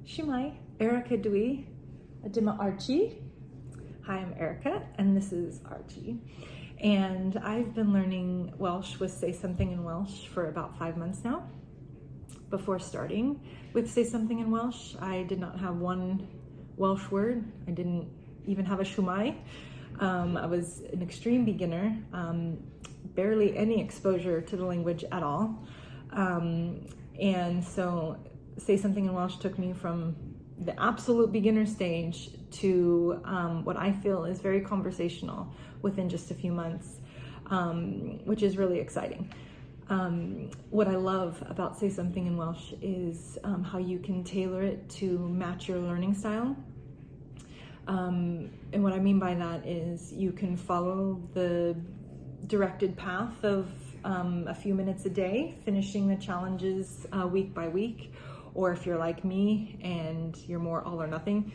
Shemai, Erica Dwi, Adima Archie. Hi, I'm Erica, and this is Archie. And I've been learning Welsh with Say Something in Welsh for about 5 months now. Before starting with Say Something in Welsh, I did not have one Welsh word. I didn't even have a Shemai. I was an extreme beginner, barely any exposure to the language at all. And so Say Something in Welsh took me from the absolute beginner stage to what I feel is very conversational within just a few months, which is really exciting. What I love about Say Something in Welsh is how you can tailor it to match your learning style. And what I mean by that is you can follow the directed path of a few minutes a day, finishing the challenges week by week. Or if you're like me and you're more all or nothing,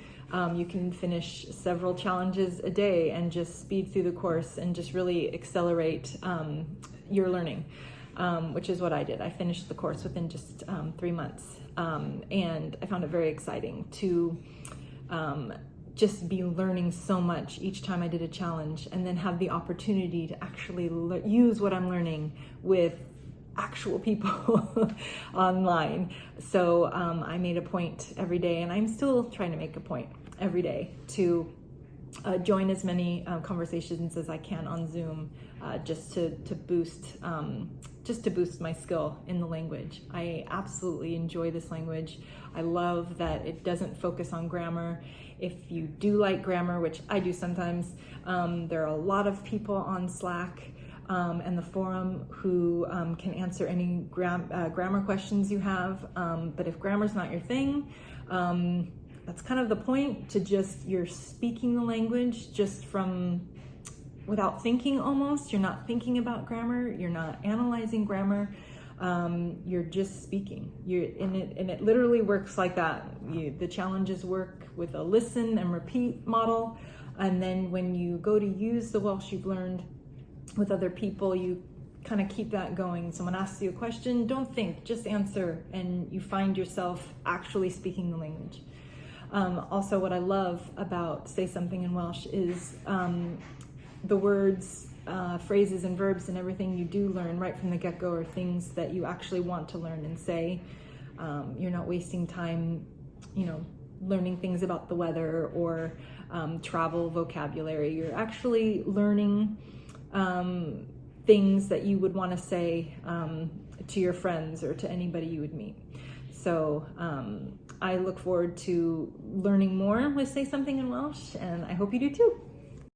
you can finish several challenges a day and just speed through the course and just really accelerate your learning, which is what I did. I finished the course within just 3 months. And I found it very exciting to just be learning so much each time I did a challenge, and then have the opportunity to actually use what I'm learning with actual people online. So I made a point every day, and I'm still trying to make a point every day to join as many conversations as I can on Zoom, just to boost my skill in the language. I absolutely enjoy this language. I love that it doesn't focus on grammar. If you do like grammar, which I do sometimes, there are a lot of people on Slack and the forum who can answer any grammar questions you have. But if grammar's not your thing, that's kind of the point, to just, you're speaking the language just from without thinking almost. You're not thinking about grammar, you're not analyzing grammar, you're just speaking. And it literally works like that. The challenges work with a listen and repeat model, and then when you go to use the Welsh you've learned with other people, you kind of keep that going. Someone asks you a question, don't think, just answer, and you find yourself actually speaking the language. Also, what I love about Say Something in Welsh is the words, phrases and verbs and everything you do learn right from the get-go are things that you actually want to learn and say. You're not wasting time, learning things about the weather or travel vocabulary. You're actually learning things that you would want to say to your friends or to anybody you would meet. So I look forward to learning more with Say Something in Welsh, and I hope you do too.